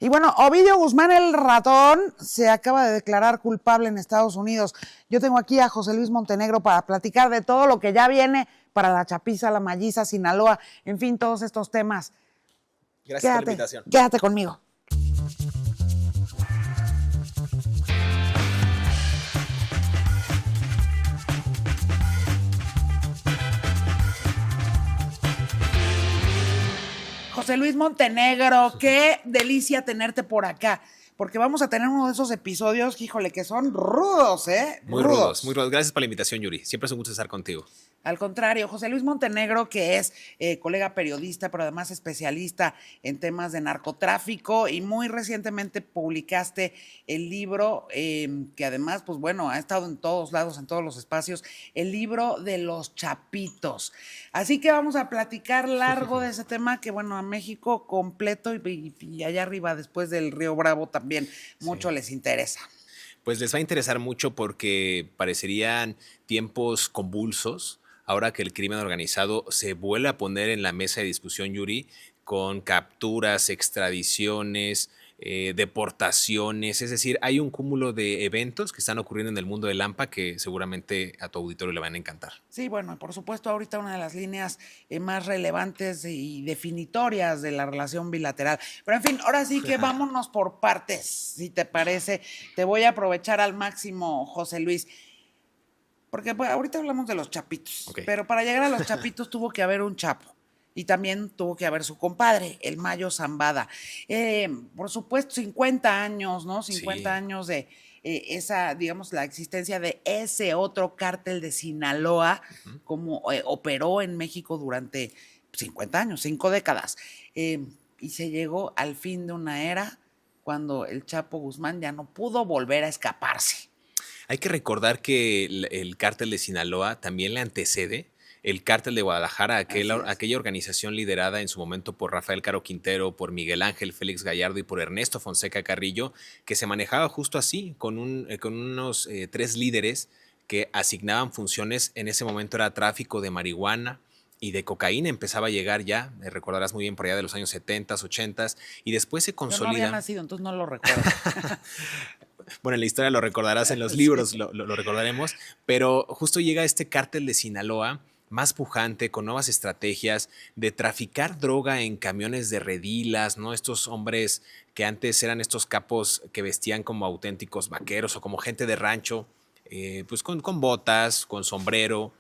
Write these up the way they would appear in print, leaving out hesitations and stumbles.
Y bueno, Ovidio Guzmán el ratón se acaba de declarar culpable en Estados Unidos. Yo tengo aquí a José Luis Montenegro para platicar de todo lo que ya viene para la Chapiza, la Malliza, Sinaloa, en fin, todos estos temas. Gracias por la invitación. Quédate conmigo. José Luis Montenegro, qué delicia tenerte por acá, porque vamos a tener uno de esos episodios, híjole, que son rudos, ¿eh? Muy rudos, muy rudos. Gracias por la invitación, Yuri. Siempre es un gusto estar contigo. Al contrario, José Luis Montenegro, que es colega periodista, pero además especialista en temas de narcotráfico, y muy recientemente publicaste el libro, que además, pues bueno, ha estado en todos lados, en todos los espacios, el libro de los chapitos. Así que vamos a platicar largo de ese tema, que bueno, a México completo y allá arriba, después del Río Bravo, también mucho les interesa. Pues les va a interesar mucho porque parecerían tiempos convulsos, ahora que el crimen organizado se vuelve a poner en la mesa de discusión, Yuri, con capturas, extradiciones, deportaciones. Es decir, hay un cúmulo de eventos que están ocurriendo en el mundo del AMPA que seguramente a tu auditorio le van a encantar. Sí, bueno, por supuesto, ahorita una de las líneas más relevantes y definitorias de la relación bilateral. Pero en fin, ahora sí que vámonos por partes, si te parece. Te voy a aprovechar al máximo, José Luis. Porque pues, ahorita hablamos de los chapitos, Okay. Pero para llegar a los chapitos tuvo que haber un chapo. Y también tuvo que haber su compadre, el Mayo Zambada. Por supuesto, 50 años, ¿no? 50 años de esa, digamos, la existencia de ese otro cártel de Sinaloa, como operó en México durante 50 años, 5 décadas. Y se llegó al fin de una era cuando el Chapo Guzmán ya no pudo volver a escaparse. Hay que recordar que el cártel de Sinaloa también le antecede el cártel de Guadalajara, aquella organización liderada en su momento por Rafael Caro Quintero, por Miguel Ángel Félix Gallardo y por Ernesto Fonseca Carrillo, que se manejaba justo así, con unos 3 líderes que asignaban funciones. En ese momento era tráfico de marihuana y de cocaína, empezaba a llegar ya, recordarás muy bien, por allá de los años 70, 80, y después se consolida. Yo no había nacido, entonces no lo recuerdo. Bueno, en la historia lo recordarás, en los libros lo recordaremos, pero justo llega este cártel de Sinaloa, más pujante, con nuevas estrategias de traficar droga en camiones de redilas, ¿no? Estos hombres que antes eran estos capos que vestían como auténticos vaqueros o como gente de rancho, pues con botas, con sombrero,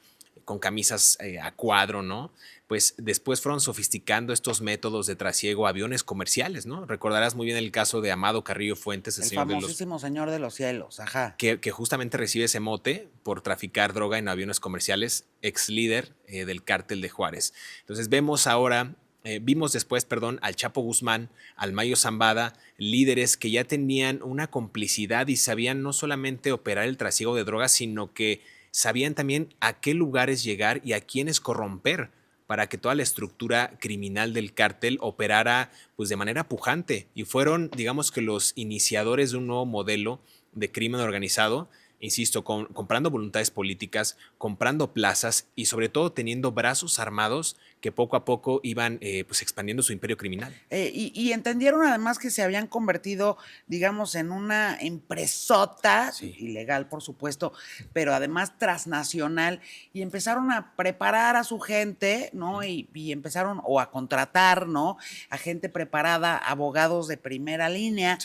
con camisas a cuadro, ¿no? Pues después fueron sofisticando estos métodos de trasiego a aviones comerciales, ¿no? Recordarás muy bien el caso de Amado Carrillo Fuentes, el famosísimo señor de los cielos, ajá. Que justamente recibe ese mote por traficar droga en aviones comerciales, ex líder del cártel de Juárez. Entonces vimos después, al Chapo Guzmán, al Mayo Zambada, líderes que ya tenían una complicidad y sabían no solamente operar el trasiego de drogas, sino que sabían también a qué lugares llegar y a quiénes corromper para que toda la estructura criminal del cártel operara pues, de manera pujante. Y fueron, digamos que los iniciadores de un nuevo modelo de crimen organizado, insisto, comprando voluntades políticas, comprando plazas y sobre todo teniendo brazos armados que poco a poco iban pues expandiendo su imperio criminal. Y entendieron además que se habían convertido, digamos, en una empresota, ilegal por supuesto, pero además transnacional, y empezaron a preparar a su gente, ¿no? Y empezaron a contratar, ¿no? A gente preparada, abogados de primera línea,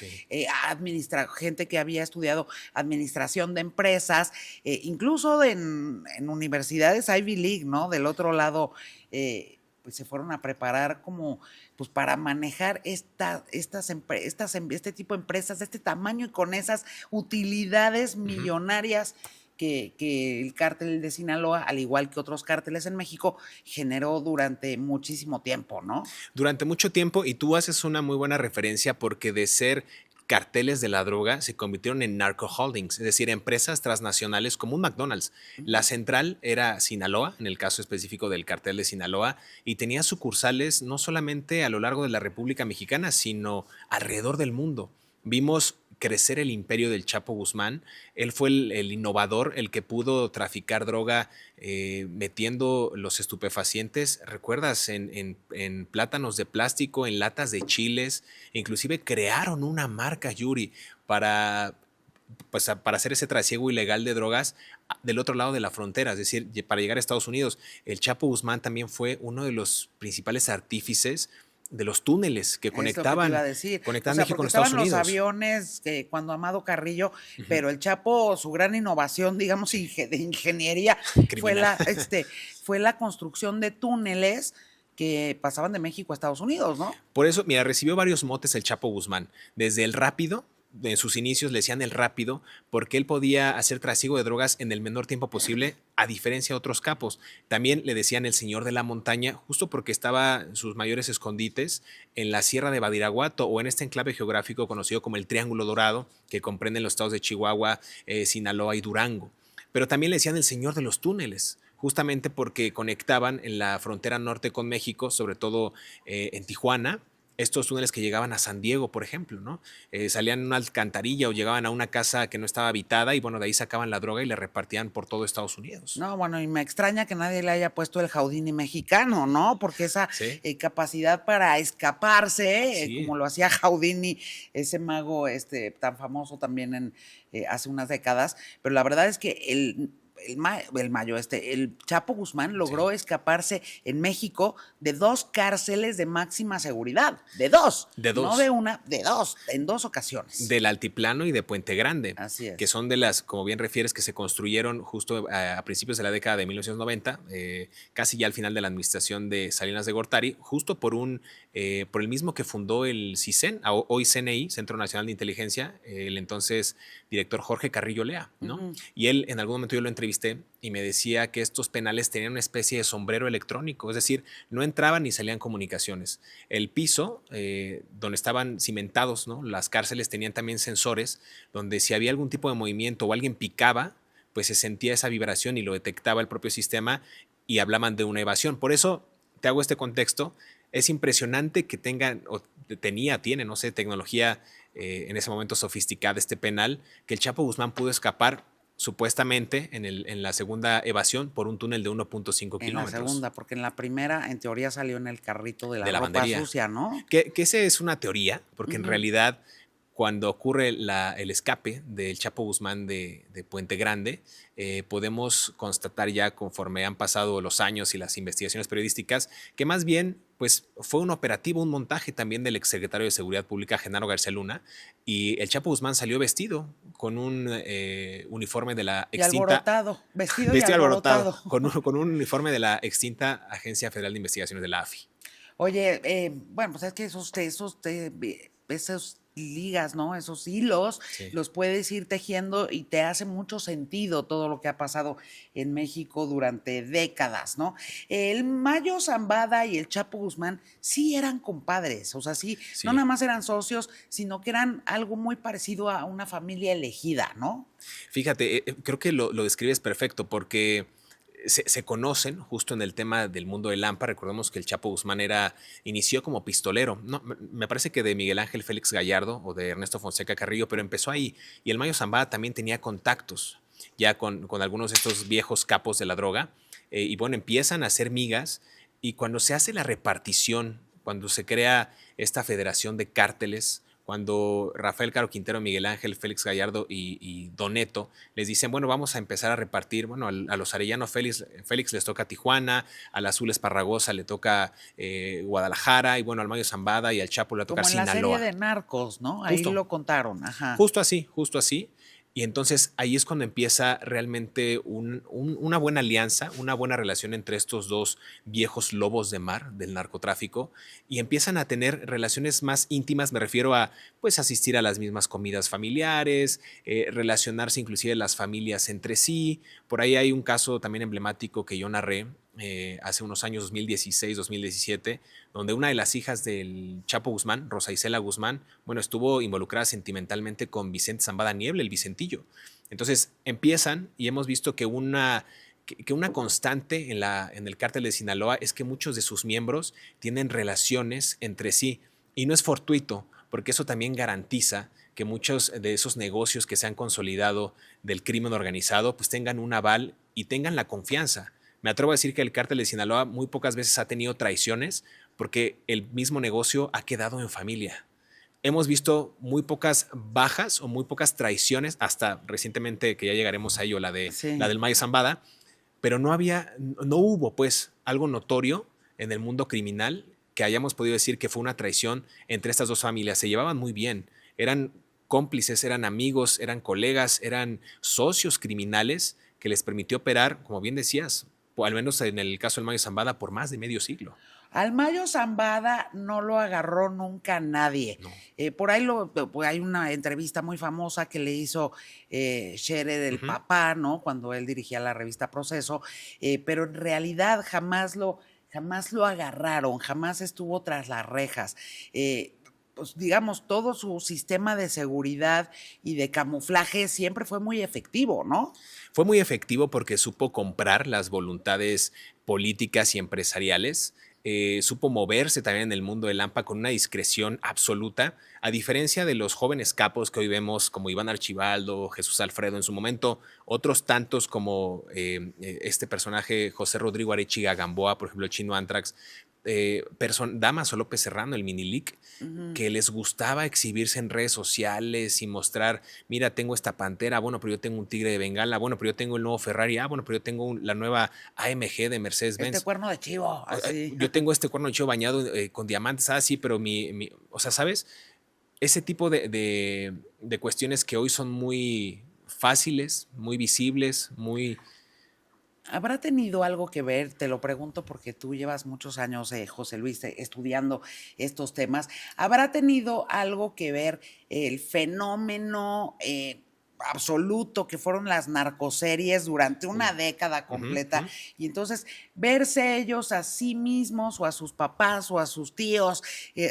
gente que había estudiado administración de empresas, incluso en universidades Ivy League, ¿no? Del otro lado, pues se fueron a preparar como pues para manejar este tipo de empresas de este tamaño y con esas utilidades millonarias que el cártel de Sinaloa, al igual que otros cárteles en México, generó durante muchísimo tiempo, ¿no? Durante mucho tiempo, y tú haces una muy buena referencia porque de ser carteles de la droga se convirtieron en narco holdings, es decir, empresas transnacionales como un McDonald's. La central era Sinaloa, en el caso específico del cartel de Sinaloa, y tenía sucursales no solamente a lo largo de la República Mexicana, sino alrededor del mundo. Vimos crecer el imperio del Chapo Guzmán. Él fue el innovador, el que pudo traficar droga metiendo los estupefacientes, ¿recuerdas? En plátanos de plástico, en latas de chiles. Inclusive crearon una marca, Yuri, para, pues, para hacer ese trasiego ilegal de drogas del otro lado de la frontera, es decir, para llegar a Estados Unidos. El Chapo Guzmán también fue uno de los principales artífices de los túneles que conectaban, conectaban México con Estados Unidos. Los aviones cuando Amado Carrillo, pero el Chapo, su gran innovación, digamos, de ingeniería, fue la construcción de túneles que pasaban de México a Estados Unidos, ¿no? Por eso, mira, recibió varios motes el Chapo Guzmán, desde el rápido. En sus inicios le decían el rápido porque él podía hacer trasiego de drogas en el menor tiempo posible, a diferencia de otros capos. También le decían el señor de la montaña, justo porque estaba sus mayores escondites en la Sierra de Badiraguato o en este enclave geográfico conocido como el Triángulo Dorado, que comprende los estados de Chihuahua, Sinaloa y Durango. Pero también le decían el señor de los túneles, justamente porque conectaban en la frontera norte con México, sobre todo en Tijuana, estos túneles que llegaban a San Diego, por ejemplo, ¿no? Salían en una alcantarilla o llegaban a una casa que no estaba habitada y bueno, de ahí sacaban la droga y la repartían por todo Estados Unidos. No, bueno, y me extraña que nadie le haya puesto el Houdini mexicano, ¿no? Porque esa capacidad para escaparse, como lo hacía Houdini, ese mago tan famoso también hace unas décadas, pero la verdad es que el Chapo Guzmán logró escaparse en México de 2 cárceles de máxima seguridad. De dos. No de una, de 2, en 2 ocasiones. Del Altiplano y de Puente Grande. Así es. Que son de las, como bien refieres, que se construyeron justo a principios de la década de 1990, casi ya al final de la administración de Salinas de Gortari, justo por el mismo que fundó el CISEN, hoy CNI, Centro Nacional de Inteligencia, el entonces director Jorge Carrillo Lea, ¿no? Y él, en algún momento yo lo entrevisté y me decía que estos penales tenían una especie de sombrero electrónico, es decir, no entraban ni salían comunicaciones. El piso, donde estaban cimentados, ¿no? Las cárceles tenían también sensores, donde si había algún tipo de movimiento o alguien picaba, pues se sentía esa vibración y lo detectaba el propio sistema y hablaban de una evasión. Por eso te hago este contexto. Es impresionante que tengan, o tiene, no sé, tecnología en ese momento sofisticada este penal, que el Chapo Guzmán pudo escapar supuestamente en la segunda evasión por un túnel de 1.5 kilómetros. En la segunda, porque en la primera, en teoría, salió en el carrito de la ropa bandería sucia, ¿no? Que esa es una teoría, porque en realidad cuando ocurre el escape del Chapo Guzmán de Puente Grande, podemos constatar ya conforme han pasado los años y las investigaciones periodísticas, que más bien pues, fue un operativo, un montaje también del exsecretario de Seguridad Pública, Genaro García Luna, y el Chapo Guzmán salió vestido con un uniforme de la extinta... Vestido y alborotado. Con un uniforme de la extinta Agencia Federal de Investigaciones de la AFI. Oye, bueno, pues es que esos ligas, ¿no? Esos hilos, los puedes ir tejiendo y te hace mucho sentido todo lo que ha pasado en México durante décadas, ¿no? El Mayo Zambada y el Chapo Guzmán sí eran compadres, o sea, sí, no nada más eran socios, sino que eran algo muy parecido a una familia elegida, ¿no? Fíjate, creo que lo describes perfecto porque se conocen justo en el tema del mundo del AMPA. Recordemos que el Chapo Guzmán inició como pistolero. No, me parece que de Miguel Ángel Félix Gallardo o de Ernesto Fonseca Carrillo, pero empezó ahí. Y el Mayo Zambada también tenía contactos ya con algunos de estos viejos capos de la droga. Y bueno, empiezan a hacer migas y cuando se hace la repartición, cuando se crea esta federación de cárteles, cuando Rafael Caro Quintero, Miguel Ángel, Félix Gallardo y Doneto les dicen, bueno, vamos a empezar a repartir, bueno, a los Arellano Félix les toca Tijuana, al Azul Esparragosa le toca Guadalajara, y bueno, al Mayo Zambada y al Chapo le va a tocar Sinaloa. Como en la serie de Narcos, ¿no? Ahí lo contaron, ajá. Justo así. Y entonces ahí es cuando empieza realmente una buena alianza, una buena relación entre estos dos viejos lobos de mar del narcotráfico y empiezan a tener relaciones más íntimas. Me refiero a pues asistir a las mismas comidas familiares, relacionarse inclusive las familias entre sí. Por ahí hay un caso también emblemático que yo narré hace unos años, 2016, 2017, donde una de las hijas del Chapo Guzmán, Rosa Isela Guzmán, bueno, estuvo involucrada sentimentalmente con Vicente Zambada Niebla, el Vicentillo. Entonces empiezan y hemos visto que una constante en el cártel de Sinaloa es que muchos de sus miembros tienen relaciones entre sí y no es fortuito, porque eso también garantiza que muchos de esos negocios que se han consolidado del crimen organizado pues tengan un aval y tengan la confianza. Me atrevo a decir que el cártel de Sinaloa muy pocas veces ha tenido traiciones porque el mismo negocio ha quedado en familia. Hemos visto muy pocas bajas o muy pocas traiciones, hasta recientemente, que ya llegaremos a ello, la Sí. del Mayo Zambada, pero no hubo pues algo notorio en el mundo criminal que hayamos podido decir que fue una traición entre estas dos familias. Se llevaban muy bien, eran cómplices, eran amigos, eran colegas, eran socios criminales que les permitió operar, como bien decías, o al menos en el caso del Mayo Zambada, por más de medio siglo. Al Mayo Zambada no lo agarró nunca nadie. No. Por ahí pues hay una entrevista muy famosa que le hizo Shere del Ujú. Papá, ¿no? Cuando él dirigía la revista Proceso, pero en realidad jamás lo agarraron, jamás estuvo tras las rejas. Pues digamos, todo su sistema de seguridad y de camuflaje siempre fue muy efectivo, ¿no? Fue muy efectivo porque supo comprar las voluntades políticas y empresariales, supo moverse también en el mundo del AMPA con una discreción absoluta, a diferencia de los jóvenes capos que hoy vemos como Iván Archibaldo, Jesús Alfredo en su momento, otros tantos como este personaje José Rodrigo Arechiga Gamboa, por ejemplo, el Chino Antrax, Damaso López Serrano, el Minilic, Ujú. que les gustaba exhibirse en redes sociales y mostrar, mira, tengo esta Pantera, bueno, pero yo tengo un Tigre de Bengala, bueno, pero yo tengo el nuevo Ferrari, bueno, pero yo tengo la nueva AMG de Este Mercedes-Benz. cuerno de chivo, así. Yo tengo este cuerno de chivo bañado con diamantes, sí, pero o sea, ¿sabes? Ese tipo de cuestiones que hoy son muy fáciles, muy visibles, muy... ¿Habrá tenido algo que ver? Te lo pregunto porque tú llevas muchos años, José Luis, estudiando estos temas. ¿Habrá tenido algo que ver el fenómeno absoluto que fueron las narcoseries durante una década Ujú, completa? ujú. Y entonces verse ellos a sí mismos o a sus papás o a sus tíos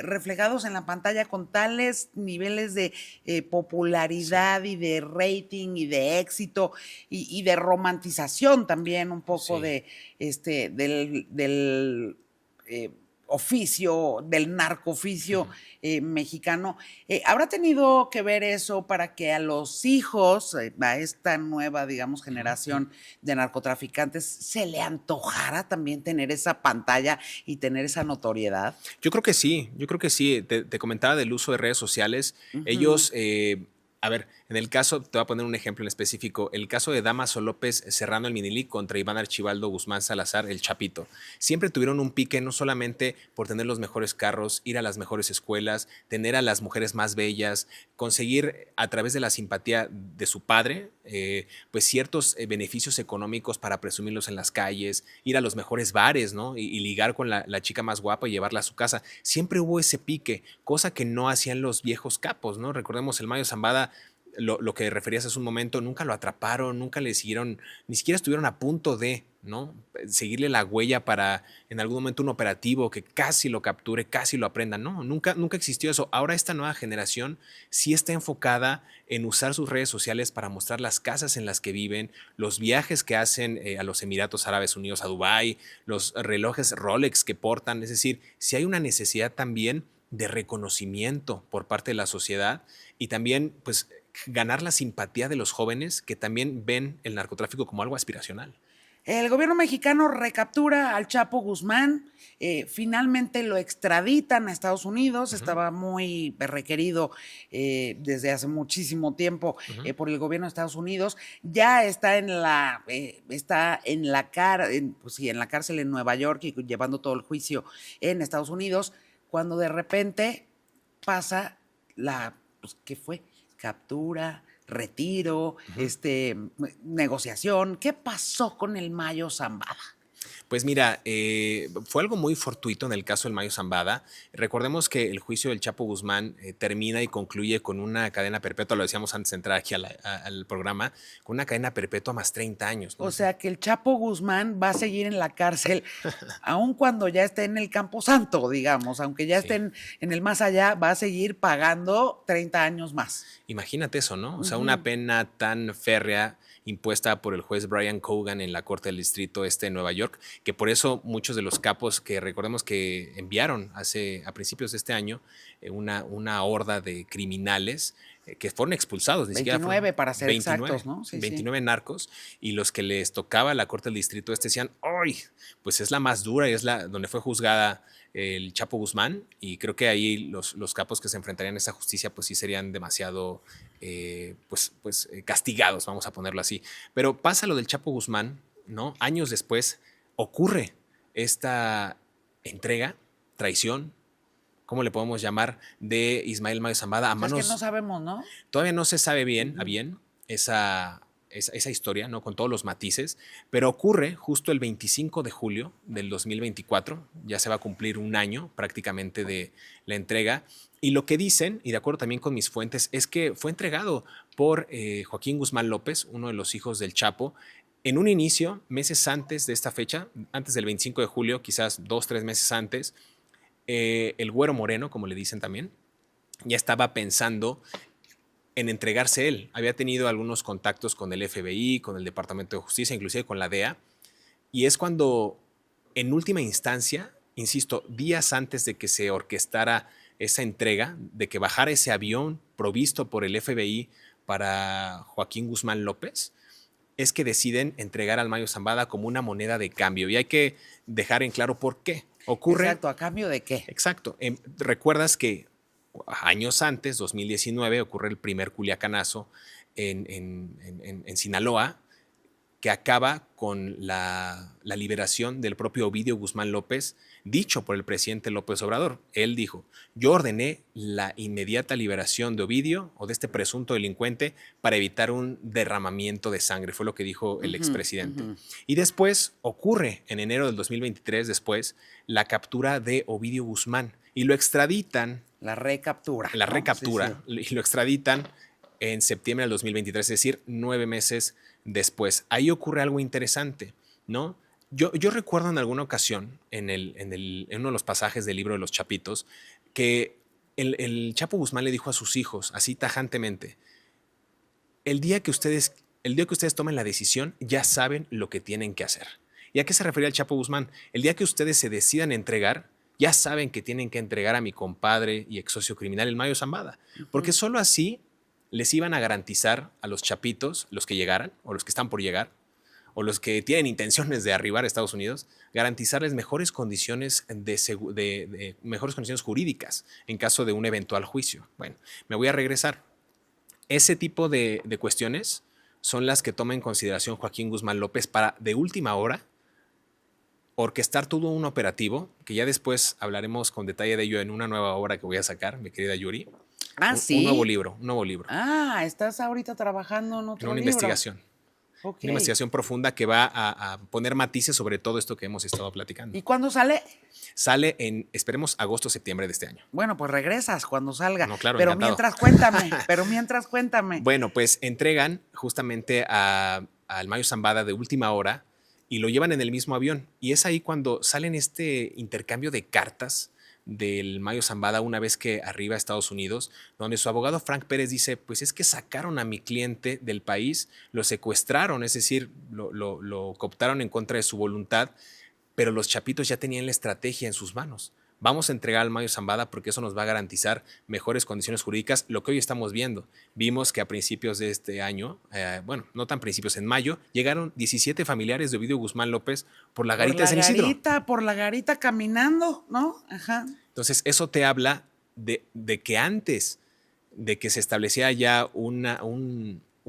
reflejados en la pantalla con tales niveles de Sí, popularidad y de rating y de éxito y de romantización también un poco sí. de del oficio, del narcooficio mexicano. ¿Habrá tenido que ver eso para que a los hijos, a esta nueva, digamos, Ujú, ujú. generación de narcotraficantes, se le antojara también tener esa pantalla y tener esa notoriedad? Yo creo que sí. Te comentaba del uso de redes sociales. Ujú. Ellos, a ver, en el caso, te voy a poner un ejemplo en específico, el caso de Damaso López Serrano el Minilic contra Iván Archibaldo Guzmán Salazar, el Chapito. Siempre tuvieron un pique no solamente por tener los mejores carros, ir a las mejores escuelas, tener a las mujeres más bellas, conseguir a través de la simpatía de su padre, pues ciertos beneficios económicos para presumirlos en las calles, ir a los mejores bares, ¿no? Y ligar con la chica más guapa y llevarla a su casa. Siempre hubo ese pique, cosa que no hacían los viejos capos, ¿no? Recordemos el Mayo Zambada, lo que referías hace un momento, nunca lo atraparon, nunca le siguieron, ni siquiera estuvieron a punto de, ¿no? Seguirle la huella para en algún momento un operativo que casi lo capture, casi lo aprenda. No, nunca existió eso. Ahora esta nueva generación sí está enfocada en usar sus redes sociales para mostrar las casas en las que viven, los viajes que hacen a los Emiratos Árabes Unidos, a Dubái, los relojes Rolex que portan. Es decir, si hay una necesidad también de reconocimiento por parte de la sociedad y también, pues, ganar la simpatía de los jóvenes que también ven el narcotráfico como algo aspiracional. El gobierno mexicano recaptura al Chapo Guzmán, finalmente lo extraditan a Estados Unidos, Ujú, estaba muy requerido desde hace muchísimo tiempo ujú. por el gobierno de Estados Unidos, ya está en la, pues sí, en la cárcel en Nueva York y llevando todo el juicio en Estados Unidos, cuando de repente pasa pues, ¿qué fue? Captura, retiro, Ujú. negociación. ¿Qué pasó con el Mayo Zambada? Pues mira, fue algo muy fortuito en el caso del Mayo Zambada. Recordemos que el juicio del Chapo Guzmán termina y concluye con una cadena perpetua, lo decíamos antes de entrar aquí al programa, con una cadena perpetua más 30 años, ¿no? O sea que el Chapo Guzmán va a seguir en la cárcel, aun cuando ya esté en el Camposanto, digamos, aunque ya esté Sí. en el más allá, va a seguir pagando 30 años más. Imagínate eso, ¿no? O sea, una Ujú. pena tan férrea impuesta por el juez Brian Cogan en la Corte del Distrito Este de Nueva York. que por eso muchos de los capos que recordemos que enviaron a principios de este año una horda de criminales que fueron expulsados. Ni 29 siquiera para ser 29, exactos, ¿no? Sí, 29 narcos, y los que les tocaba la Corte del Distrito decían, ¡ay! Pues es la más dura y es la donde fue juzgada el Chapo Guzmán, y creo que ahí los capos que se enfrentarían a esa justicia pues sí serían demasiado castigados, vamos a ponerlo así. Pero pasa lo del Chapo Guzmán, ¿no? Años después ocurre esta entrega, traición, ¿cómo le podemos llamar?, de Ismael Mayo Zambada a manos... Es que no sabemos, ¿no? Todavía no se sabe bien, esa historia, ¿no? Con todos los matices, pero ocurre justo el 25 de julio del 2024, ya se va a cumplir un año prácticamente de la entrega, y lo que dicen, y de acuerdo también con mis fuentes, es que fue entregado por Joaquín Guzmán López, uno de los hijos del Chapo, en un inicio, meses antes de esta fecha, antes del 25 de julio, quizás 2-3 meses antes, el Güero Moreno, como le dicen también, ya estaba pensando en entregarse él. Había tenido algunos contactos con el FBI, con el Departamento de Justicia, inclusive con la DEA, y es cuando, en última instancia, insisto, días antes de que se orquestara esa entrega, de que bajara ese avión provisto por el FBI para Joaquín Guzmán López, es que deciden entregar al Mayo Zambada como una moneda de cambio. Y hay que dejar en claro por qué. Ocurre. Exacto, ¿a cambio de qué? Exacto. Recuerdas que años antes, 2019, ocurre el primer culiacanazo en Sinaloa, que acaba con la liberación del propio Ovidio Guzmán López, dicho por el presidente López Obrador. Él dijo, yo ordené la inmediata liberación de Ovidio o de este presunto delincuente para evitar un derramamiento de sangre, fue lo que dijo el expresidente. Y después ocurre, en enero del 2023, la captura de Ovidio Guzmán y lo extraditan. La recaptura. La recaptura, sí. Y lo extraditan en septiembre del 2023, es decir, 9 meses después. Ahí ocurre algo interesante, ¿no? Yo recuerdo en alguna ocasión, en uno de los pasajes del libro de los Chapitos, que el Chapo Guzmán le dijo a sus hijos, así tajantemente, el día que ustedes tomen la decisión, ya saben lo que tienen que hacer. ¿Y a qué se refería el Chapo Guzmán? El día que ustedes se decidan entregar, ya saben que tienen que entregar a mi compadre y ex socio criminal, el Mayo Zambada, porque solo así les iban a garantizar a los chapitos, los que llegaran, o los que están por llegar, o los que tienen intenciones de arribar a Estados Unidos, garantizarles mejores condiciones mejores condiciones jurídicas en caso de un eventual juicio. Bueno, me voy a regresar. Ese tipo de cuestiones son las que toma en consideración Joaquín Guzmán López para, de última hora, orquestar todo un operativo, que ya después hablaremos con detalle de ello en una nueva obra que voy a sacar, mi querida Yuri. ¿Sí? Un nuevo libro. Estás ahorita trabajando en otro libro. Investigación. Okay. Una investigación profunda que va a poner matices sobre todo esto que hemos estado platicando. ¿Y cuándo sale? Sale en, esperemos, agosto-septiembre de este año. Bueno, pues regresas cuando salga. No, claro, pero encantado. mientras cuéntame. Bueno, pues entregan justamente al Mayo Zambada de última hora y lo llevan en el mismo avión. Y es ahí cuando salen este intercambio de cartas del Mayo Zambada una vez que arriba a Estados Unidos, donde su abogado Frank Pérez dice, pues es que sacaron a mi cliente del país, lo secuestraron, es decir, lo cooptaron en contra de su voluntad, pero los chapitos ya tenían la estrategia en sus manos. Vamos a entregar al Mayo Zambada porque eso nos va a garantizar mejores condiciones jurídicas, lo que hoy estamos viendo. Vimos que a principios de este año, no tan principios, en mayo, llegaron 17 familiares de Ovidio Guzmán López por la garita de San Isidro. Por la garita caminando, ¿no? Ajá. Entonces, eso te habla de que antes de que se estableciera ya una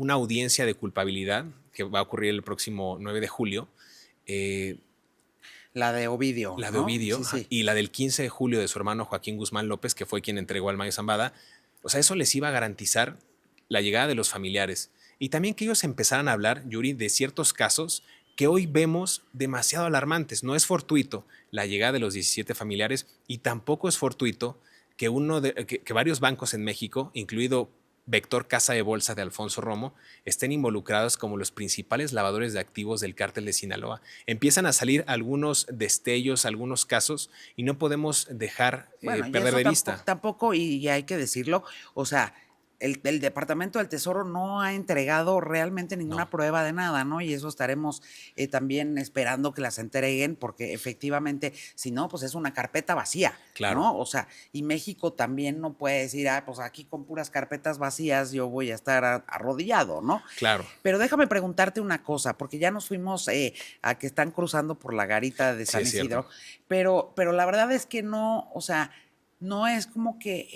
audiencia de culpabilidad, que va a ocurrir el próximo 9 de julio, la de Ovidio. La de Ovidio, sí. Y la del 15 de julio de su hermano Joaquín Guzmán López, que fue quien entregó al Mayo Zambada. O sea, eso les iba a garantizar la llegada de los familiares. Y también que ellos empezaran a hablar, Yuri, de ciertos casos que hoy vemos demasiado alarmantes. No es fortuito la llegada de los 17 familiares y tampoco es fortuito que varios bancos en México, incluido Vector Casa de Bolsa de Alfonso Romo, estén involucrados como los principales lavadores de activos del cártel de Sinaloa. Empiezan a salir algunos destellos, algunos casos, y no podemos dejar perder de vista. Tampoco, y hay que decirlo, o sea, el Departamento del Tesoro no ha entregado realmente ninguna No. prueba de nada, ¿no? Y eso estaremos también esperando que las entreguen, porque efectivamente, si no, pues es una carpeta vacía, Claro. ¿no? O sea, y México también no puede decir, pues aquí con puras carpetas vacías yo voy a estar arrodillado, ¿no? Claro. Pero déjame preguntarte una cosa, porque ya nos fuimos a que están cruzando por la garita de Sí, San es cierto. Isidro, pero la verdad es que no, o sea, no es como que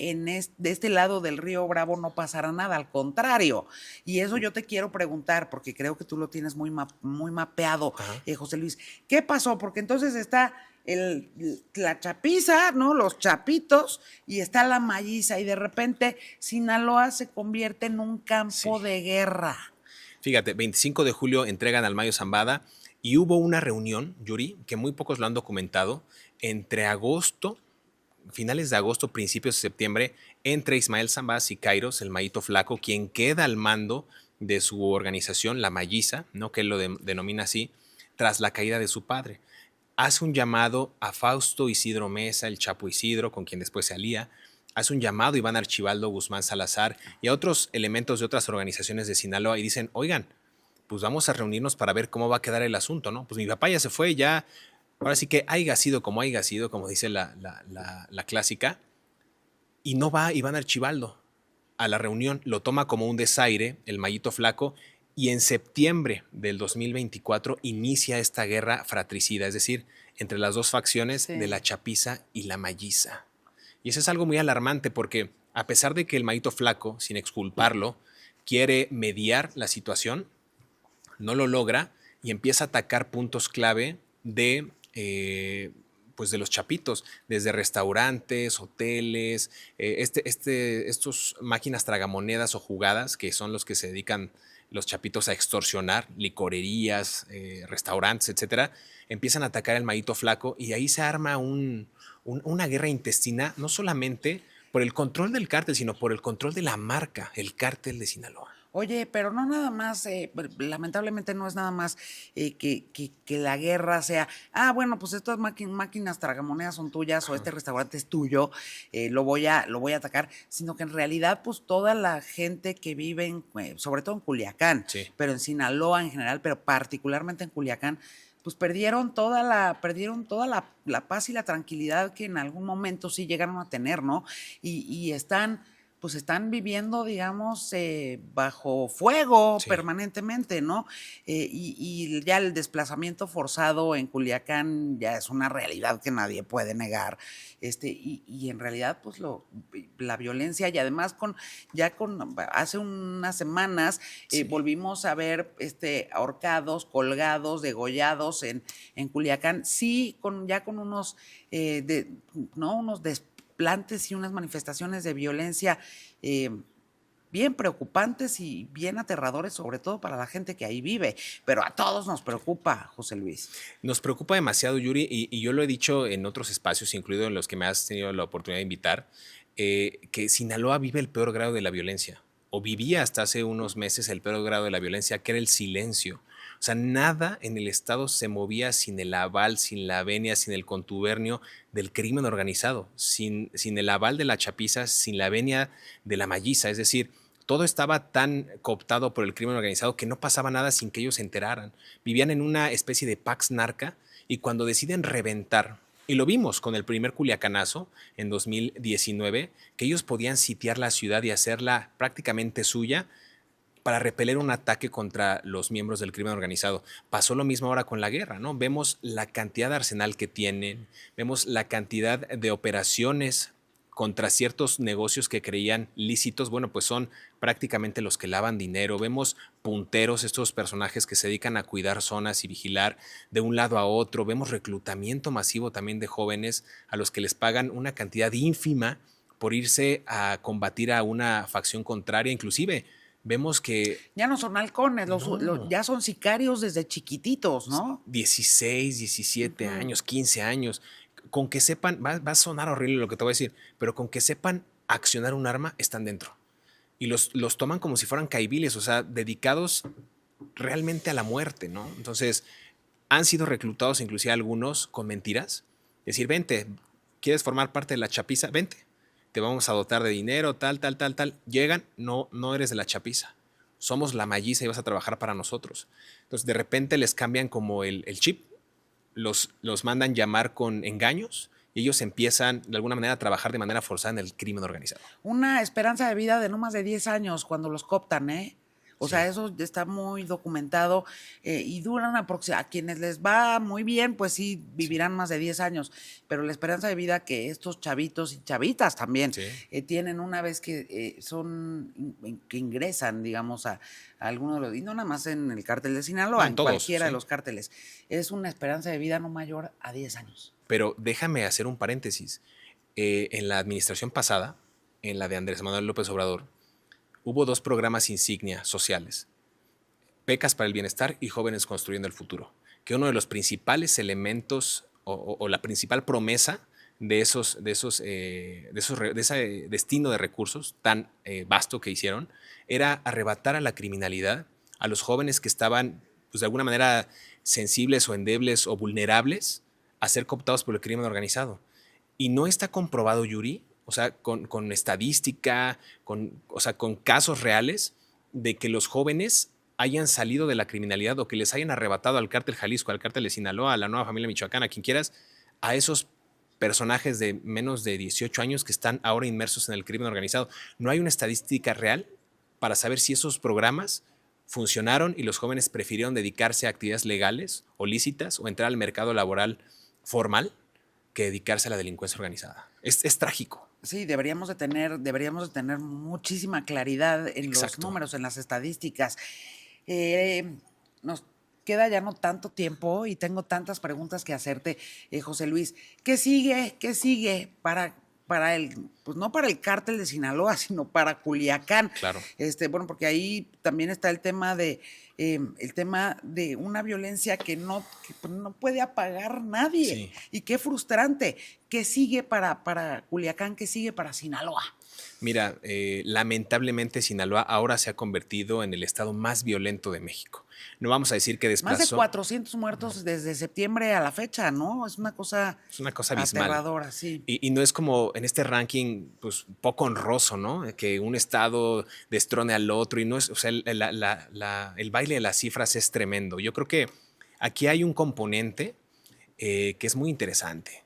de este lado del río Bravo no pasara nada, al contrario. Y eso yo te quiero preguntar, porque creo que tú lo tienes muy mapeado, Ajá. José Luis. ¿Qué pasó? Porque entonces está la chapiza, ¿no? Los chapitos, y está la malliza, y de repente Sinaloa se convierte en un campo Sí. de guerra. Fíjate, 25 de julio entregan al Mayo Zambada y hubo una reunión, Yuri, que muy pocos lo han documentado, entre agosto, finales de agosto, principios de septiembre, entre Ismael Zambada Siqueiros, el Mayito Flaco, quien queda al mando de su organización, la Malliza, ¿no? Que él lo denomina así, tras la caída de su padre. Hace un llamado a Fausto Isidro Mesa, el Chapo Isidro, con quien después se alía. Hace un llamado a Iván Archibaldo Guzmán Salazar y a otros elementos de otras organizaciones de Sinaloa y dicen, oigan, pues vamos a reunirnos para ver cómo va a quedar el asunto, ¿no? Pues mi papá ya se fue, ya, ahora sí que haya sido, como dice la clásica, y no va Iván Archibaldo a la reunión, lo toma como un desaire, el Mayito Flaco, y en septiembre del 2024 inicia esta guerra fratricida, es decir, entre las dos facciones Sí. de la Chapiza y la Malliza. Y eso es algo muy alarmante porque a pesar de que el Mayito Flaco, sin exculparlo, quiere mediar la situación, no lo logra y empieza a atacar puntos clave pues de los chapitos, desde restaurantes, hoteles, estos máquinas tragamonedas o jugadas, que son los que se dedican los chapitos a extorsionar, licorerías, restaurantes, etcétera, empiezan a atacar al Mayito Flaco y ahí se arma una guerra intestina, no solamente por el control del cártel, sino por el control de la marca, el cártel de Sinaloa. Oye, pero no nada más, lamentablemente no es nada más que la guerra sea, bueno, pues estas máquinas tragamonedas son tuyas o este restaurante es tuyo, lo voy a atacar, sino que en realidad pues toda la gente que vive, sobre todo en Culiacán, Sí. pero en Sinaloa en general, pero particularmente en Culiacán, pues perdieron toda la paz y la tranquilidad que en algún momento sí llegaron a tener, ¿no? Y están viviendo, digamos, bajo fuego Sí. permanentemente, ¿no? Y ya el desplazamiento forzado en Culiacán ya es una realidad que nadie puede negar. Y en realidad, pues la violencia, y además hace unas semanas Sí. volvimos a ver ahorcados, colgados, degollados en Culiacán, sí, ya con unos desplantes y unas manifestaciones de violencia bien preocupantes y bien aterradores, sobre todo para la gente que ahí vive. Pero a todos nos preocupa, José Luis. Nos preocupa demasiado, Yuri, y yo lo he dicho en otros espacios, incluido en los que me has tenido la oportunidad de invitar, que Sinaloa vive el peor grado de la violencia, o vivía hasta hace unos meses el peor grado de la violencia, que era el silencio. O sea, nada en el Estado se movía sin el aval, sin la venia, sin el contubernio del crimen organizado, sin el aval de la chapiza, sin la venia de la malliza. Es decir, todo estaba tan cooptado por el crimen organizado que no pasaba nada sin que ellos se enteraran. Vivían en una especie de pax narca y cuando deciden reventar, y lo vimos con el primer Culiacanazo en 2019, que ellos podían sitiar la ciudad y hacerla prácticamente suya para repeler un ataque contra los miembros del crimen organizado. Pasó lo mismo ahora con la guerra, ¿no? Vemos la cantidad de arsenal que tienen, vemos la cantidad de operaciones contra ciertos negocios que creían lícitos, bueno, pues son prácticamente los que lavan dinero. Vemos punteros, estos personajes que se dedican a cuidar zonas y vigilar de un lado a otro. Vemos reclutamiento masivo también de jóvenes a los que les pagan una cantidad ínfima por irse a combatir a una facción contraria. Inclusive vemos que ya no son halcones, ya son sicarios desde chiquititos, ¿no? 16, 17 años, 15 años. Con que sepan, va a sonar horrible lo que te voy a decir, pero con que sepan accionar un arma, están dentro. Y los toman como si fueran caiviles, o sea, dedicados realmente a la muerte, ¿no? Entonces, han sido reclutados inclusive algunos con mentiras. Decir, vente, ¿quieres formar parte de la chapiza? Vente. te vamos a dotar de dinero, tal, tal, tal, tal. Llegan, no eres de la chapiza. Somos la malliza y vas a trabajar para nosotros. Entonces, de repente les cambian como el chip, los mandan llamar con engaños y ellos empiezan de alguna manera a trabajar de manera forzada en el crimen organizado. Una esperanza de vida de no más de 10 años cuando los cooptan, ¿eh? O Sí. sea, eso está muy documentado y duran aproximadamente, a quienes les va muy bien, pues sí, vivirán más de 10 años, pero la esperanza de vida que estos chavitos y chavitas también Sí. tienen una vez que que ingresan, digamos, a alguno de los, y no nada más en el cártel de Sinaloa, En en todos, cualquiera de sí. los cárteles, es una esperanza de vida no mayor a 10 años. Pero déjame hacer un paréntesis. En la administración pasada, en la de Andrés Manuel López Obrador, hubo 2 programas insignia sociales: Becas para el Bienestar y Jóvenes Construyendo el Futuro, que uno de los principales elementos o la principal promesa de ese destino de recursos tan vasto que hicieron era arrebatar a la criminalidad a los jóvenes que estaban, pues, de alguna manera sensibles o endebles o vulnerables a ser cooptados por el crimen organizado. Y no está comprobado, Yuri, o sea, con estadística, o sea, con casos reales de que los jóvenes hayan salido de la criminalidad o que les hayan arrebatado al cártel Jalisco, al cártel de Sinaloa, a la Nueva Familia Michoacana, a quien quieras, a esos personajes de menos de 18 años que están ahora inmersos en el crimen organizado. No hay una estadística real para saber si esos programas funcionaron y los jóvenes prefirieron dedicarse a actividades legales o lícitas o entrar al mercado laboral formal que dedicarse a la delincuencia organizada. Es trágico. Sí, deberíamos de tener muchísima claridad en los Exacto. números, en las estadísticas. Nos queda ya no tanto tiempo y tengo tantas preguntas que hacerte, José Luis. ¿Qué sigue? ¿Qué sigue para pues no para el cártel de Sinaloa, sino para Culiacán? Claro. Bueno, porque ahí también está el tema de una violencia que pues, no puede apagar nadie. Sí. Y qué frustrante. ¿Qué sigue para Culiacán? ¿Qué sigue para Sinaloa? Mira, lamentablemente Sinaloa ahora se ha convertido en el estado más violento de México. No vamos a decir que desplazó. Más de 400 muertos desde septiembre a la fecha, ¿no? Es una cosa abismal. aterradora, sí. Y no es como en este ranking, pues, poco honroso, ¿no? Que un estado destrone al otro y no es, o sea, el baile de las cifras es tremendo. Yo creo que aquí hay un componente que es muy interesante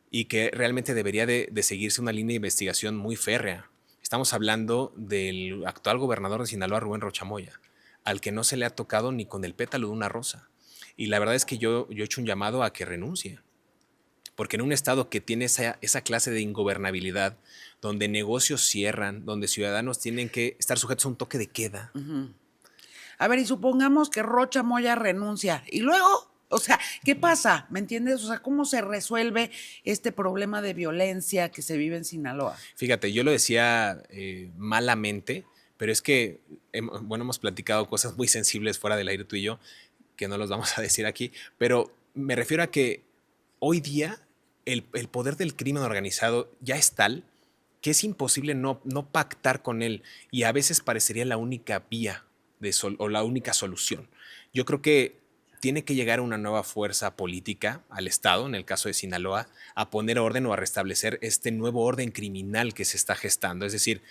y que realmente debería de seguirse una línea de investigación muy férrea. Estamos hablando del actual gobernador de Sinaloa, Rubén Rochamoya, al que no se le ha tocado ni con el pétalo de una rosa. Y la verdad es que yo he hecho un llamado a que renuncie. Porque en un estado que tiene esa clase de ingobernabilidad, donde negocios cierran, donde ciudadanos tienen que estar sujetos a un toque de queda. A ver, y supongamos que Rocha Moya renuncia. ¿Y luego? O sea, ¿qué pasa? ¿Me entiendes? O sea, ¿cómo se resuelve este problema de violencia que se vive en Sinaloa? Fíjate, yo lo decía malamente, pero es que, hemos platicado cosas muy sensibles fuera del aire tú y yo, que no los vamos a decir aquí, pero me refiero a que hoy día el poder del crimen organizado ya es tal que es imposible no pactar con él y a veces parecería la única vía o la única solución. Yo creo que tiene que llegar una nueva fuerza política al Estado, en el caso de Sinaloa, a poner orden o a restablecer este nuevo orden criminal que se está gestando. Es decir,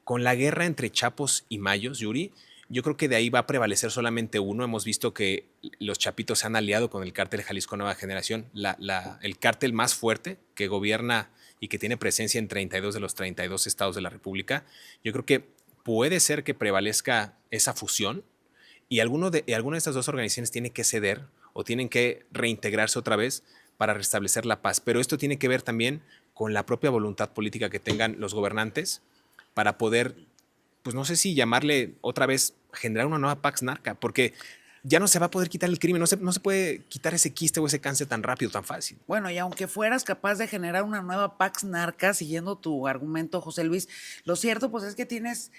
con la guerra entre Chapos y Mayos, Yuri, yo creo que de ahí va a prevalecer solamente uno. Hemos visto que los chapitos se han aliado con el cártel Jalisco Nueva Generación, el cártel más fuerte que gobierna y que tiene presencia en 32 de los 32 estados de la República. Yo creo que puede ser que prevalezca esa fusión y alguna de estas dos organizaciones tiene que ceder o tienen que reintegrarse otra vez para restablecer la paz. Pero esto tiene que ver también con la propia voluntad política que tengan los gobernantes para poder, pues no sé si llamarle otra vez, generar una nueva Pax Narca, porque ya no se va a poder quitar el crimen, no se puede quitar ese quiste o ese cáncer tan rápido, tan fácil. Bueno, y aunque fueras capaz de generar una nueva Pax Narca, siguiendo tu argumento, José Luis, lo cierto pues es que tienes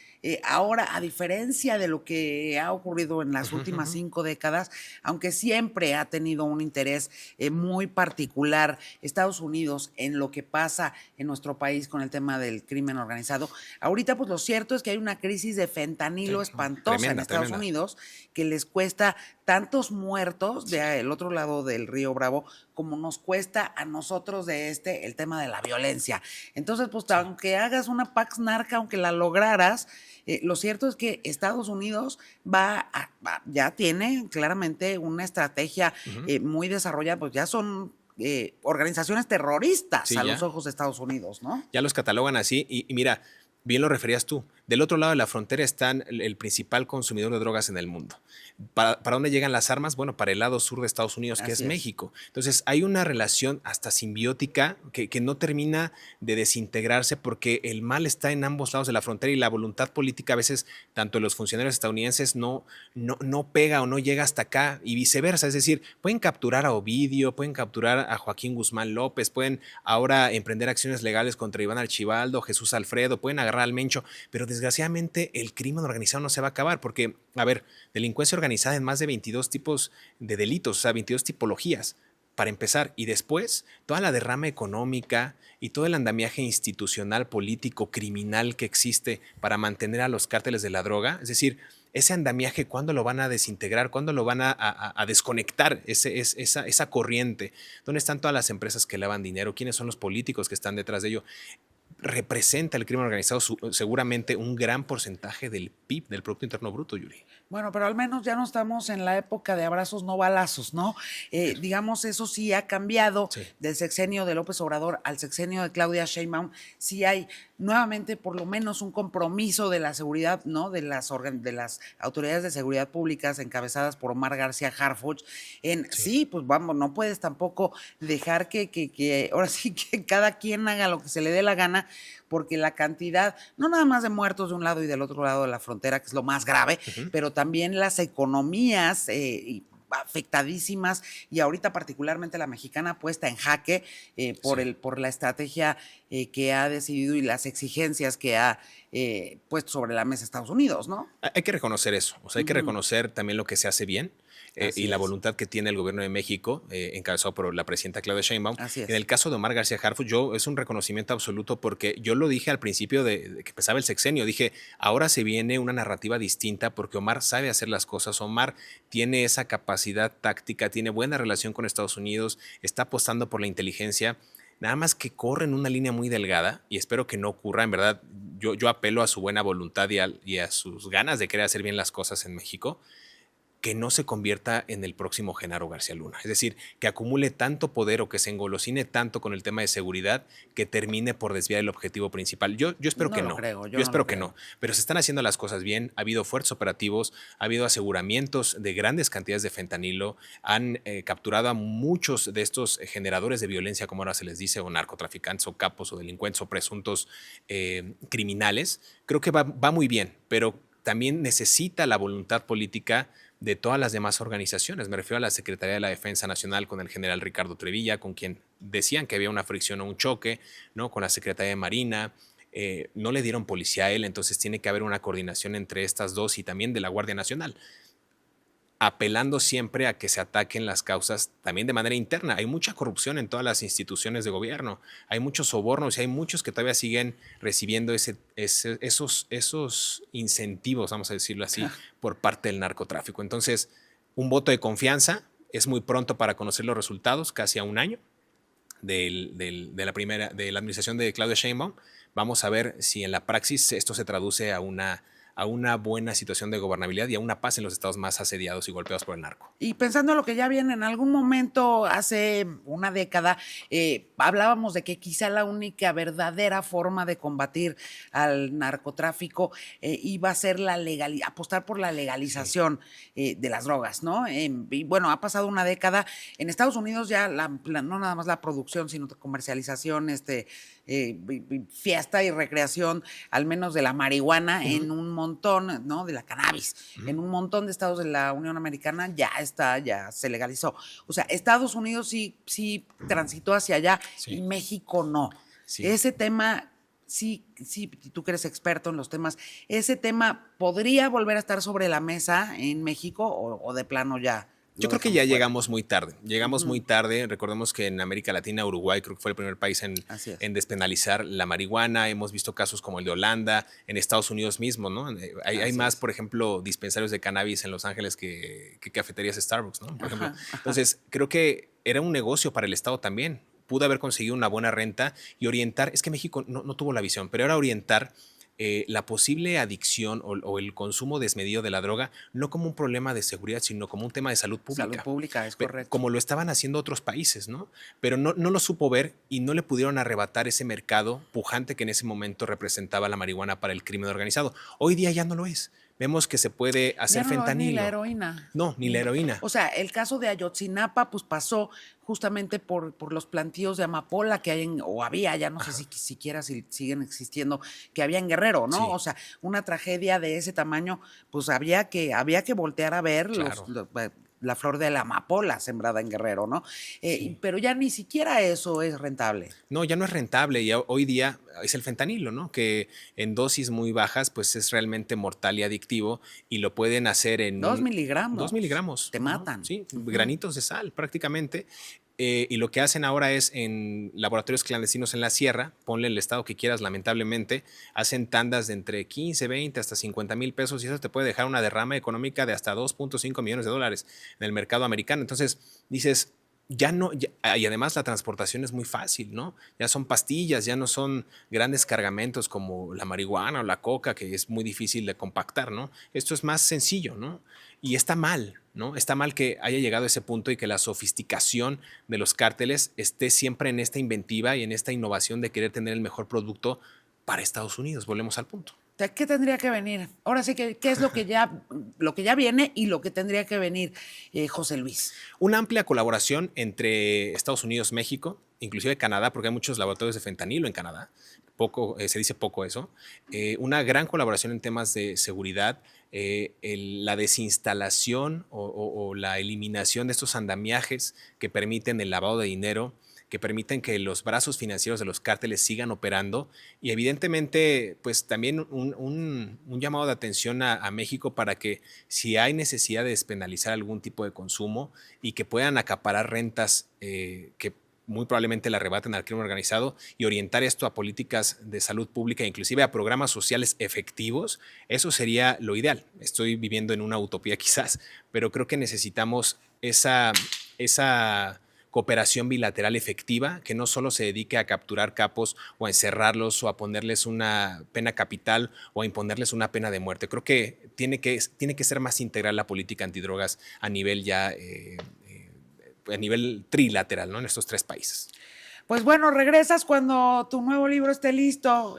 ahora, a diferencia de lo que ha ocurrido en las últimas 5 décadas, aunque siempre ha tenido un interés muy particular Estados Unidos en lo que pasa en nuestro país con el tema del crimen organizado, ahorita pues lo cierto es que hay una crisis de fentanilo espantosa en Estados Unidos que les cuesta cuesta tantos muertos del otro lado del río Bravo como nos cuesta a nosotros de el tema de la violencia. Entonces, pues aunque hagas una Pax Narca, aunque la lograras, lo cierto es que Estados Unidos ya tiene claramente una estrategia muy desarrollada, pues ya son organizaciones terroristas Sí, a ya. los ojos de Estados Unidos, ¿no? Ya los catalogan así y mira, bien lo referías tú. Del otro lado de la frontera están el principal consumidor de drogas en el mundo. ¿Para dónde llegan las armas? Bueno, para el lado sur de Estados Unidos, que Así es México. Entonces, hay una relación hasta simbiótica que no termina de desintegrarse porque el mal está en ambos lados de la frontera y la voluntad política a veces, tanto de los funcionarios estadounidenses, no pega o no llega hasta acá y viceversa. Es decir, pueden capturar a Ovidio, pueden capturar a Joaquín Guzmán López, pueden ahora emprender acciones legales contra Iván Archibaldo, Jesús Alfredo, pueden agarrar al Mencho, pero desgraciadamente el crimen organizado no se va a acabar porque, a ver, delincuencia organizada en más de 22 tipos de delitos, o sea, 22 tipologías, para empezar. Y después, toda la derrama económica y todo el andamiaje institucional, político, criminal que existe para mantener a los cárteles de la droga. Es decir, ese andamiaje, ¿cuándo lo van a desintegrar? ¿Cuándo lo van a desconectar? Esa corriente. ¿Dónde están todas las empresas que lavan dinero? ¿Quiénes son los políticos que están detrás de ello? Representa el crimen organizado seguramente un gran porcentaje del PIB, del Producto Interno Bruto, Yuri. Bueno, pero al menos ya no estamos en la época de abrazos no balazos, ¿no? Digamos, eso sí ha cambiado del sexenio de López Obrador al sexenio de Claudia Sheinbaum. Sí hay nuevamente por lo menos un compromiso de la seguridad, ¿no? De las autoridades de seguridad públicas encabezadas por Omar García Harfuch. Sí, pues vamos, no puedes tampoco dejar que ahora sí que cada quien haga lo que se le dé la gana, porque la cantidad, no nada más de muertos de un lado y del otro lado de la frontera, que es lo más grave, pero también las economías afectadísimas y ahorita particularmente la mexicana puesta en jaque por la estrategia que ha decidido y las exigencias que ha puesto sobre la mesa Estados Unidos, ¿no? Hay que reconocer eso, o sea, hay que reconocer también lo que se hace bien. Y la voluntad que tiene el gobierno de México, encabezado por la presidenta Claudia Sheinbaum. En el caso de Omar García Harfuch, es un reconocimiento absoluto porque yo lo dije al principio de que empezaba el sexenio, dije, ahora se viene una narrativa distinta porque Omar sabe hacer las cosas, Omar tiene esa capacidad táctica, tiene buena relación con Estados Unidos, está apostando por la inteligencia. Nada más que corre en una línea muy delgada y espero que no ocurra. En verdad, yo apelo a su buena voluntad y a sus ganas de querer hacer bien las cosas en México, que no se convierta en el próximo Genaro García Luna. Es decir, que acumule tanto poder o que se engolosine tanto con el tema de seguridad que termine por desviar el objetivo principal. Yo espero que no. Yo espero que no. Pero se están haciendo las cosas bien. Ha habido fuertes operativos, ha habido aseguramientos de grandes cantidades de fentanilo, han capturado a muchos de estos generadores de violencia, como ahora se les dice, o narcotraficantes, o capos, o delincuentes, o presuntos criminales. Creo que va muy bien, pero también necesita la voluntad política de todas las demás organizaciones. Me refiero a la Secretaría de la Defensa Nacional con el general Ricardo Trevilla, con quien decían que había una fricción o un choque, ¿no? Con la Secretaría de Marina. No le dieron policía a él, entonces tiene que haber una coordinación entre estas dos y también de la Guardia Nacional, apelando siempre a que se ataquen las causas también de manera interna. Hay mucha corrupción en todas las instituciones de gobierno, hay muchos sobornos y hay muchos que todavía siguen recibiendo esos incentivos, vamos a decirlo así, por parte del narcotráfico. Entonces, un voto de confianza, es muy pronto para conocer los resultados, casi a un año de la administración de Claudia Sheinbaum. Vamos a ver si en la praxis esto se traduce a una buena situación de gobernabilidad y a una paz en los estados más asediados y golpeados por el narco. Y pensando en lo que ya viene, en algún momento, hace una década, hablábamos de que quizá la única verdadera forma de combatir al narcotráfico iba a ser apostar por la legalización de las drogas, ¿no? Y bueno, ha pasado una década. En Estados Unidos ya no nada más la producción, sino comercialización, fiesta y recreación, al menos de la marihuana, en un montón, ¿no? De la cannabis, en un montón de estados de la Unión Americana ya se legalizó. O sea, Estados Unidos sí transitó hacia allá y México no. Sí. Ese tema, sí, tú que eres experto en los temas, ¿ese tema podría volver a estar sobre la mesa en México o de plano ya Yo creo que ya llegamos muy tarde. Llegamos muy tarde. Recordemos que en América Latina, Uruguay creo que fue el primer país en despenalizar la marihuana. Hemos visto casos como el de Holanda, en Estados Unidos mismo, ¿no? Hay más, por ejemplo, dispensarios de cannabis en Los Ángeles que cafeterías Starbucks, ¿no? Por ejemplo. Entonces, creo que era un negocio para el Estado también. Pudo haber conseguido una buena renta y orientar. Es que México no tuvo la visión, pero era orientar la posible adicción o el consumo desmedido de la droga no como un problema de seguridad, sino como un tema de salud pública. Salud pública, es correcto. Como lo estaban haciendo otros países, ¿no? Pero no lo supo ver y no le pudieron arrebatar ese mercado pujante que en ese momento representaba la marihuana para el crimen organizado. Hoy día ya no lo es. Vemos que se puede hacer fentanilo. Ni la heroína. No, ni la heroína. O sea, el caso de Ayotzinapa, pues pasó justamente por los plantíos de amapola que hay o había, ya no sé si siquiera si siguen existiendo, que había en Guerrero, ¿no? Sí. O sea, una tragedia de ese tamaño, pues había que voltear a ver claro. La flor de la amapola sembrada en Guerrero, ¿no? Sí. Pero ya ni siquiera eso es rentable. No, ya no es rentable y hoy día es el fentanilo, ¿no? Que en dosis muy bajas pues es realmente mortal y adictivo y lo pueden hacer en... 2 miligramos. 2 miligramos. Te matan. ¿No? Sí, granitos de sal prácticamente. Y lo que hacen ahora es en laboratorios clandestinos en la sierra, ponle el estado que quieras, lamentablemente, hacen tandas de entre 15, 20 hasta 50 mil pesos y eso te puede dejar una derrama económica de hasta 2.5 millones de dólares en el mercado americano. Entonces dices, y además la transportación es muy fácil, ¿no? Ya son pastillas, ya no son grandes cargamentos como la marihuana o la coca, que es muy difícil de compactar, ¿no? Esto es más sencillo, ¿no? Y está mal, ¿no? Está mal que haya llegado a ese punto y que la sofisticación de los cárteles esté siempre en esta inventiva y en esta innovación de querer tener el mejor producto para Estados Unidos. Volvemos al punto. ¿Qué tendría que venir? Ahora sí, ¿qué es lo que ya viene y lo que tendría que venir, José Luis? Una amplia colaboración entre Estados Unidos, México, inclusive Canadá, porque hay muchos laboratorios de fentanilo en Canadá. Se dice poco eso. Una gran colaboración en temas de seguridad, la desinstalación o la eliminación de estos andamiajes que permiten el lavado de dinero, que permiten que los brazos financieros de los cárteles sigan operando y evidentemente pues también un llamado de atención a México para que si hay necesidad de despenalizar algún tipo de consumo y que puedan acaparar rentas que muy probablemente le arrebaten al crimen organizado y orientar esto a políticas de salud pública, inclusive a programas sociales efectivos, eso sería lo ideal. Estoy viviendo en una utopía quizás, pero creo que necesitamos esa cooperación bilateral efectiva que no solo se dedique a capturar capos o a encerrarlos o a ponerles una pena capital o a imponerles una pena de muerte. Creo que tiene que ser más integral la política antidrogas a nivel a nivel trilateral, ¿no? En estos 3 países. Pues bueno, regresas cuando tu nuevo libro esté listo,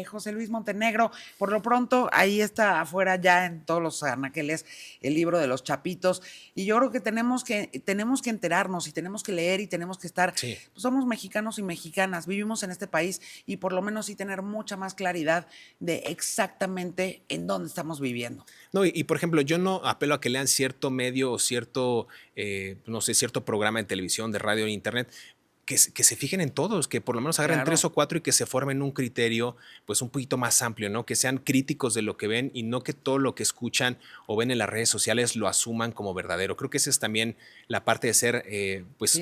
José Luis Montenegro. Por lo pronto, ahí está afuera ya en todos los anaqueles el libro de los chapitos. Y yo creo que tenemos que enterarnos y tenemos que leer y tenemos que estar... Sí. Pues somos mexicanos y mexicanas, vivimos en este país y por lo menos sí tener mucha más claridad de exactamente en dónde estamos viviendo. No, y por ejemplo, yo no apelo a que lean cierto medio o cierto, cierto programa en televisión, de radio o internet, que se fijen en todos, que por lo menos agarren 3 o 4 y que se formen un criterio pues un poquito más amplio, ¿no? Que sean críticos de lo que ven y no que todo lo que escuchan o ven en las redes sociales lo asuman como verdadero. Creo que esa es también la parte de ser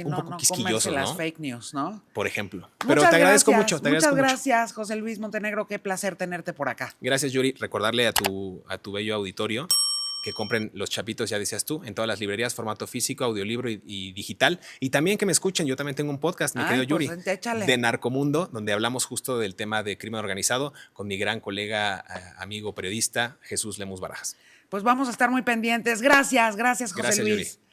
un poco quisquilloso, ¿no? Las fake news, ¿no? Por ejemplo. Pero te agradezco mucho. Muchas gracias, José Luis Montenegro. Qué placer tenerte por acá. Gracias, Yuri. Recordarle a tu bello auditorio que compren los chapitos, ya decías tú, en todas las librerías, formato físico, audiolibro y digital. Y también que me escuchen, yo también tengo un podcast, mi querido Yuri, de Narcomundo, donde hablamos justo del tema de crimen organizado con mi gran colega, amigo periodista, Jesús Lemus Barajas. Pues vamos a estar muy pendientes. Gracias, José Luis. Yuri.